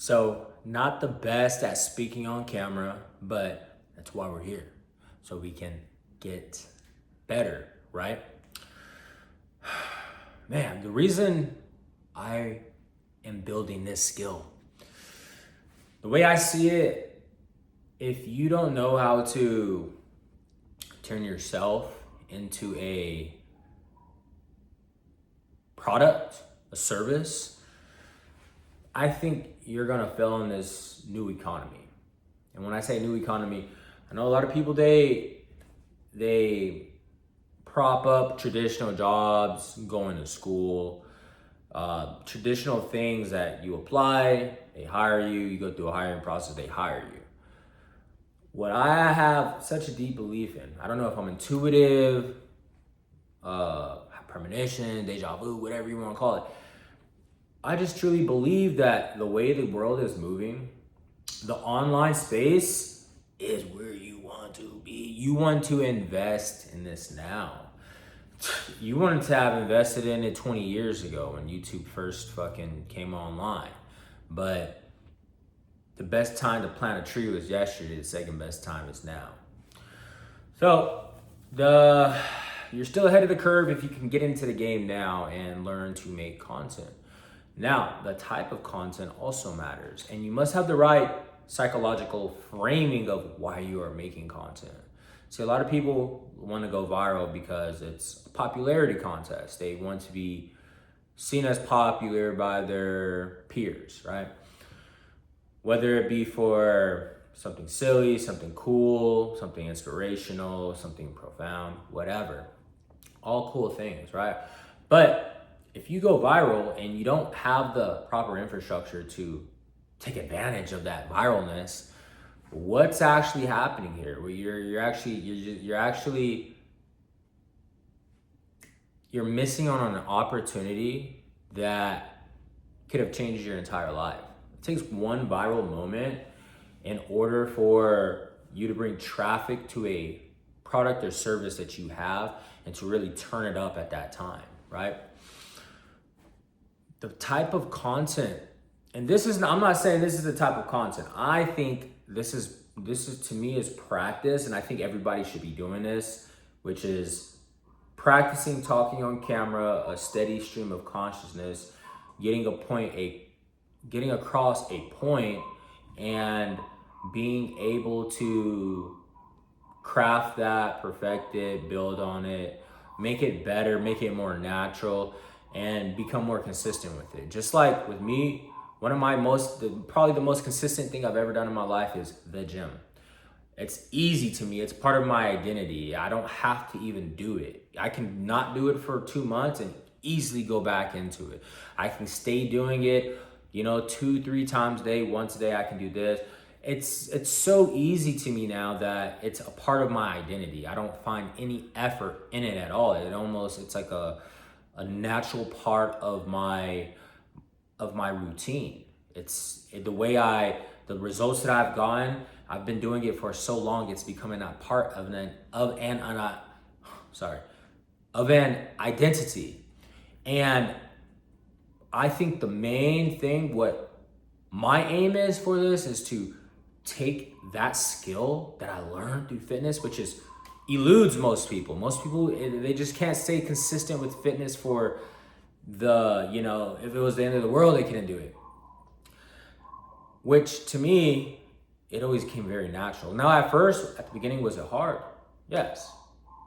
So, not the best at speaking on camera, but that's why we're here. So we can get better, right? Man, the reason I am building this skill, the way I see it, if you don't know how to turn yourself into a product, a service, I think you're gonna fail in this new economy. And when I say new economy, I know a lot of people they prop up traditional jobs, going to school, traditional things that you apply, they hire you, you go through a hiring process, they hire you. What I have such a deep belief in, I don't know if I'm intuitive, premonition, deja vu, whatever you want to call it. I just truly believe that the way the world is moving, the online space is where you want to be. You want to invest in this now. You wanted to have invested in it 20 years ago when YouTube first fucking came online. But the best time to plant a tree was yesterday. The second best time is now. So you're still ahead of the curve if you can get into the game now and learn to make content. Now, the type of content also matters, and you must have the right psychological framing of why you are making content. See, a lot of people want to go viral because it's a popularity contest. They want to be seen as popular by their peers, right? Whether it be for something silly, something cool, something inspirational, something profound, whatever. All cool things, right? But if you go viral and you don't have the proper infrastructure to take advantage of that viralness, what's actually happening here? Well, you're missing on an opportunity that could have changed your entire life. It takes one viral moment in order for you to bring traffic to a product or service that you have and to really turn it up at that time, right? The type of content, and I'm not saying this is the type of content. I think this is to me is practice, and I think everybody should be doing this, which is practicing talking on camera, a steady stream of consciousness, getting across a point, and being able to craft that, perfect it, build on it, make it better, make it more natural, and become more consistent with it. Just like with me, one of my probably the most consistent thing I've ever done in my life is the gym. It's easy to me. It's part of my identity. I don't have to even do it. I can not do it for 2 months and easily go back into it. I can stay doing it, 2-3 times a day, once a day I can do this. It's so easy to me now that it's a part of my identity. I don't find any effort in it at all. It's like a natural part of my routine. It's the results that I've gotten. I've been doing it for so long. It's becoming a part of an identity. And I think the main thing, what my aim is for this, is to take that skill that I learned through fitness, which eludes most people. Most people, they just can't stay consistent with fitness for if it was the end of the world, they couldn't do it. Which to me, it always came very natural. Now at the beginning, was it hard? Yes,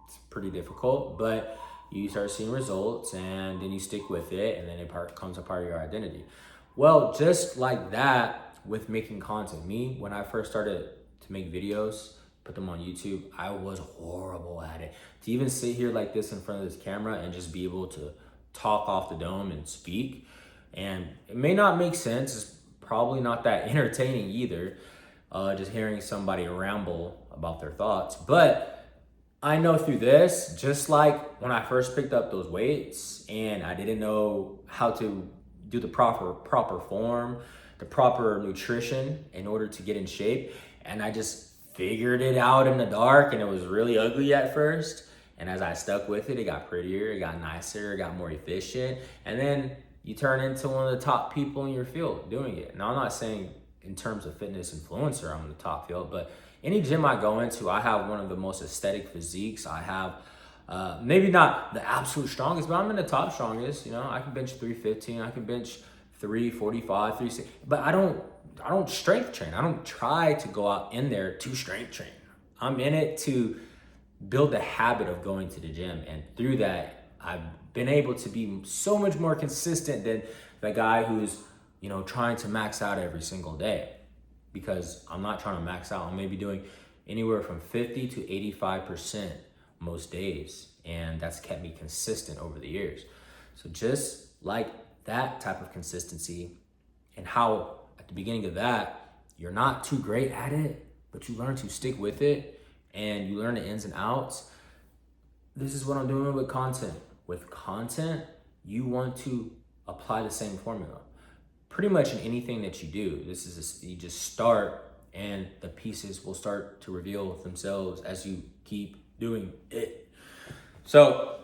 it's pretty difficult, but you start seeing results and then you stick with it, and then it becomes a part of your identity. Well, just like that with making content. Me, when I first started to make videos, put them on YouTube, I was horrible at it. To even sit here like this in front of this camera and just be able to talk off the dome and speak, and it may not make sense, it's probably not that entertaining either, just hearing somebody ramble about their thoughts. But I know through this, just like when I first picked up those weights and I didn't know how to do the proper form, the proper nutrition in order to get in shape, and I just figured it out in the dark, and it was really ugly at first. And as I stuck with it, it got prettier, it got nicer, it got more efficient. And then you turn into one of the top people in your field doing it. Now, I'm not saying in terms of fitness influencer, I'm in the top field, but any gym I go into, I have one of the most aesthetic physiques. I have maybe not the absolute strongest, but I'm in the top strongest. You know, I can bench 315, I can bench 345, 360, but I don't strength train. I don't try to go out in there to strength train. I'm in it to build the habit of going to the gym, and through that, I've been able to be so much more consistent than the guy who's, you know, trying to max out every single day, because I'm not trying to max out. I'm maybe doing anywhere from 50 to 85% most days, and that's kept me consistent over the years. So just like that type of consistency, and how at the beginning of that, you're not too great at it, but you learn to stick with it and you learn the ins and outs. This is what I'm doing with content. With content, you want to apply the same formula. Pretty much in anything that you do, you just start and the pieces will start to reveal themselves as you keep doing it. So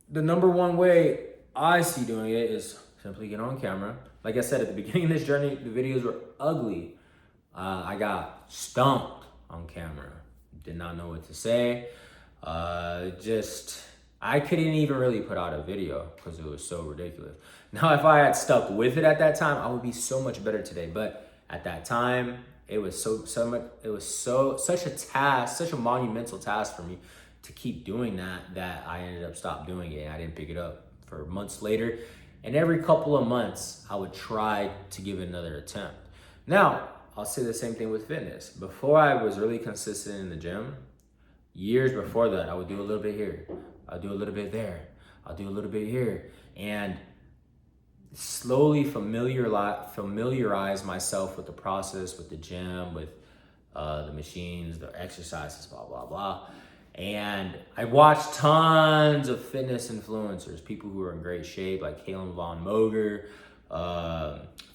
the number one way I see doing it is simply get on camera. Like I said, at the beginning of this journey, the videos were ugly. I got stumped on camera. Did not know what to say. I couldn't even really put out a video because it was so ridiculous. Now, if I had stuck with it at that time, I would be so much better today. But at that time, it was such a task, such a monumental task for me to keep doing that I ended up stopped doing it. I didn't pick it up for months later. And every couple of months, I would try to give it another attempt. Now, I'll say the same thing with fitness. Before I was really consistent in the gym, years before that, I would do a little bit here. I'll do a little bit there. I'll do a little bit here. And slowly familiarize myself with the process, with the gym, with the machines, the exercises, blah, blah, blah. And I watched tons of fitness influencers, people who are in great shape, like Kalen Von Moger,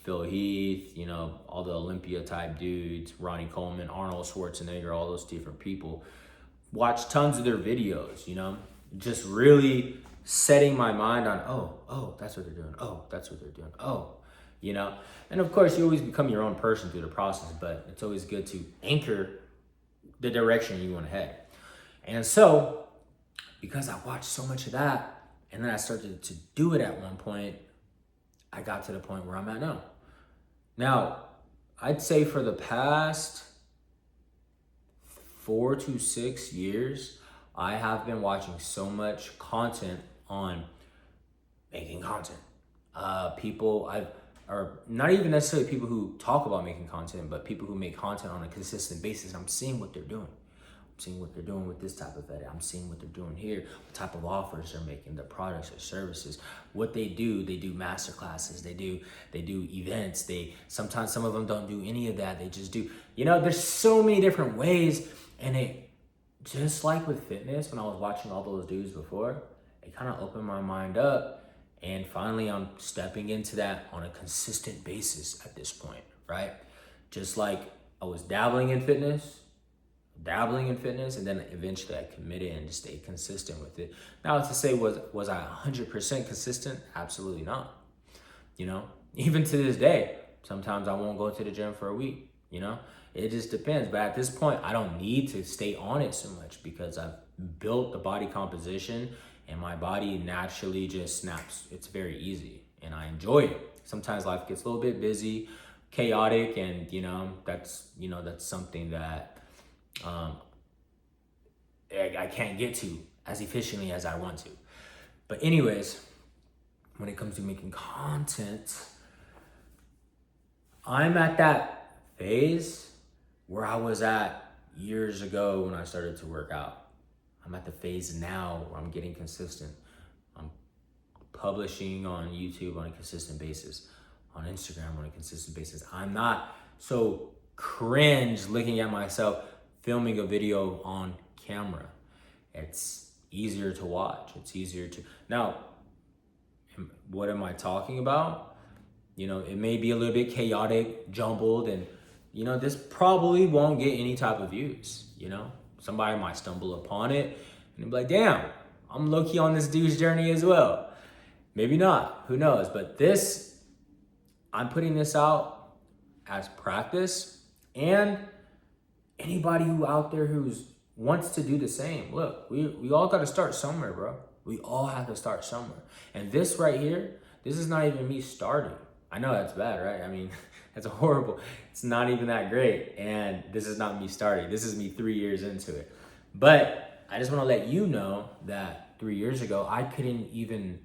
Phil Heath, you know, all the Olympia type dudes, Ronnie Coleman, Arnold Schwarzenegger, all those different people. Watch tons of their videos, you know, just really setting my mind on, oh, that's what they're doing. Oh, that's what they're doing. Oh, you know, and of course you always become your own person through the process, but it's always good to anchor the direction you want to head. And so, because I watched so much of that, and then I started to do it at one point, I got to the point where I'm at now. Now, I'd say for the past 4 to 6 years, I have been watching so much content on making content. Or not even necessarily people who talk about making content, but people who make content on a consistent basis. I'm seeing what they're doing. I'm seeing what they're doing with this type of edit. I'm seeing what they're doing here, what type of offers they're making, their products or services, what they do master classes, they do events. Sometimes some of them don't do any of that. They just do, you know, there's so many different ways. And it, just like with fitness, when I was watching all those dudes before, it kind of opened my mind up. And finally, I'm stepping into that on a consistent basis at this point, right? Just like I was dabbling in fitness, and then eventually I committed and just stayed consistent with it. Now, to say, was I 100% consistent? Absolutely not. You know, even to this day, sometimes I won't go to the gym for a week, you know? It just depends. But at this point, I don't need to stay on it so much because I've built the body composition and my body naturally just snaps. It's very easy and I enjoy it. Sometimes life gets a little bit busy, chaotic, and that's something that I can't get to as efficiently as I want to. But anyways, when it comes to making content, I'm at that phase where I was at years ago when I started to work out. I'm at the phase now where I'm getting consistent. I'm publishing on YouTube on a consistent basis, on Instagram on a consistent basis. I'm not so cringe looking at myself filming a video on camera. It's easier to watch. It's easier to... Now, what am I talking about? It may be a little bit chaotic, jumbled, and this probably won't get any type of views, Somebody might stumble upon it and be like, damn, I'm low-key on this dude's journey as well. Maybe not, who knows? But this, I'm putting this out as practice, and anybody who out there who's wants to do the same. Look, we all got to start somewhere, bro. We all have to start somewhere. And this right here, this is not even me starting. I know that's bad, right? I mean, that's horrible. It's not even that great. And this is not me starting. This is me 3 years into it. But I just want to let you know that 3 years ago, I couldn't even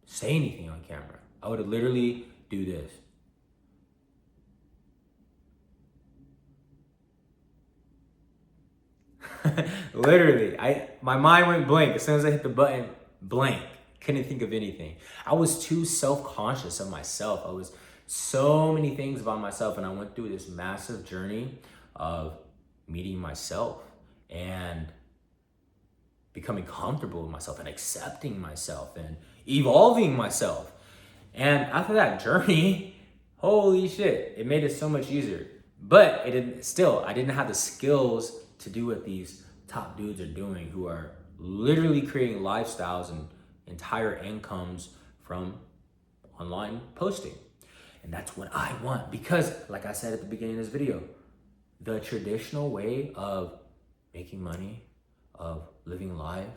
say anything on camera. I would literally do this. Literally, my mind went blank as soon as I hit the button. Blank. Couldn't think of anything. I was too self-conscious of myself. I was so many things about myself, and I went through this massive journey of meeting myself and becoming comfortable with myself and accepting myself and evolving myself. And after that journey, holy shit, it made it so much easier. But I didn't have the skills to do what these top dudes are doing, who are literally creating lifestyles and entire incomes from online posting. And that's what I want, because like I said at the beginning of this video, the traditional way of making money, of living life,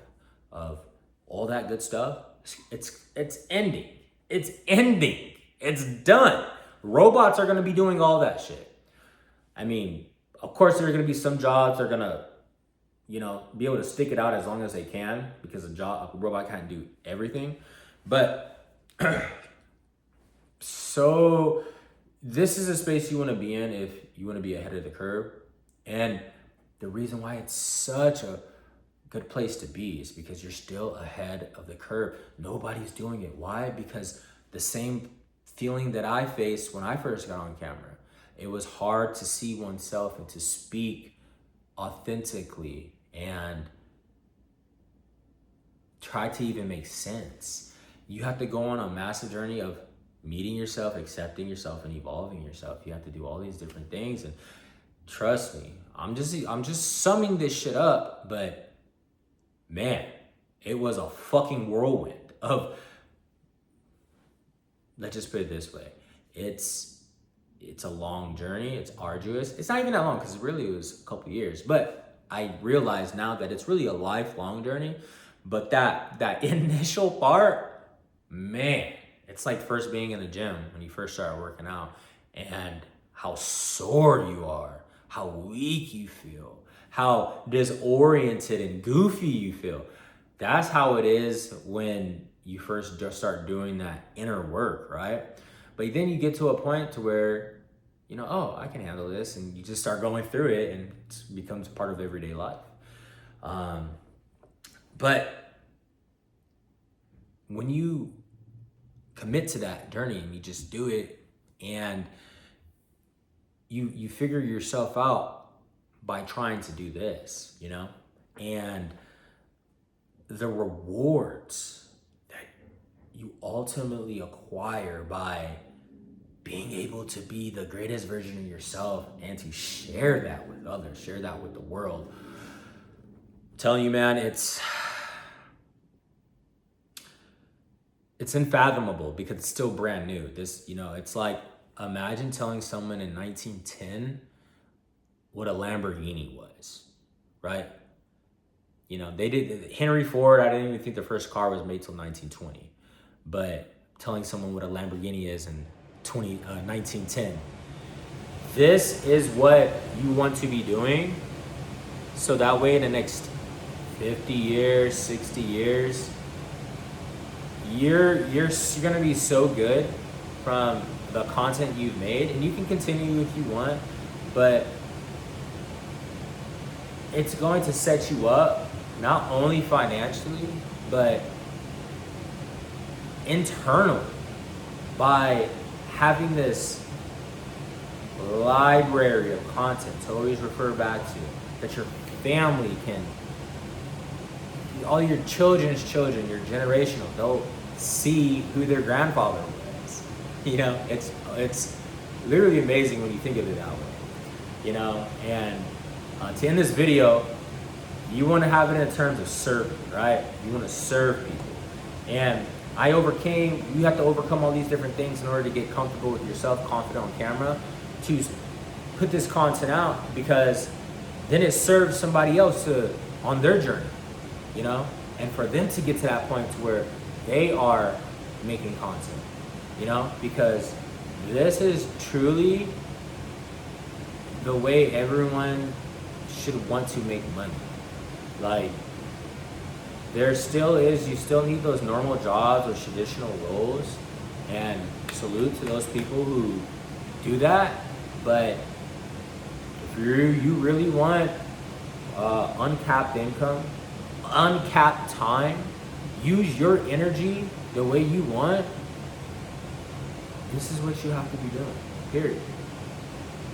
of all that good stuff, it's ending. It's ending. It's done. Robots are going to be doing all that shit. I mean, of course there are going to be some jobs that are going to, be able to stick it out as long as they can, because a robot can't do everything. But so this is a space you want to be in if you want to be ahead of the curve. And the reason why it's such a good place to be is because you're still ahead of the curve. Nobody's doing it. Why? Because the same feeling that I faced when I first got on camera. It was hard to see oneself and to speak authentically and try to even make sense. You have to go on a massive journey of meeting yourself, accepting yourself, and evolving yourself. You have to do all these different things, and trust me, I'm just summing this shit up, but man, it was a fucking whirlwind of, let's just put it this way. It's a long journey. It's arduous. It's not even that long, because really it was a couple years, but I realize now that it's really a lifelong journey. But that initial part, man, it's like first being in the gym when you first start working out, and how sore you are, how weak you feel, how disoriented and goofy you feel. That's how it is when you first just start doing that inner work, right? But then you get to a point to where, oh, I can handle this, and you just start going through it, and it becomes part of everyday life. But when you commit to that journey and you just do it, and you figure yourself out by trying to do this, and the rewards that you ultimately acquire by being able to be the greatest version of yourself and to share that with others, share that with the world. I'm telling you, man, it's unfathomable, because it's still brand new. This, it's like, imagine telling someone in 1910 what a Lamborghini was, right? They did, Henry Ford, I didn't even think the first car was made till 1920, but telling someone what a Lamborghini is in 1910. This is what you want to be doing, so that way in the next 50 years, 60 years, you're gonna be so good from the content you've made, and you can continue if you want, but it's going to set you up not only financially, but internally, by having this library of content to always refer back to, that your family can, all your children's children, your generational, they'll see who their grandfather was. It's literally amazing when you think of it that way. And to end this video, you want to have it in terms of serving, right? You want to serve people. And You have to overcome all these different things in order to get comfortable with yourself, confident on camera, to put this content out, because then it serves somebody else on their journey, you know? And for them to get to that point to where they are making content, you know? Because this is truly the way everyone should want to make money. Like, you still need those normal jobs or traditional roles, and salute to those people who do that. But if you really want uncapped income, uncapped time, use your energy the way you want, this is what you have to be doing, period.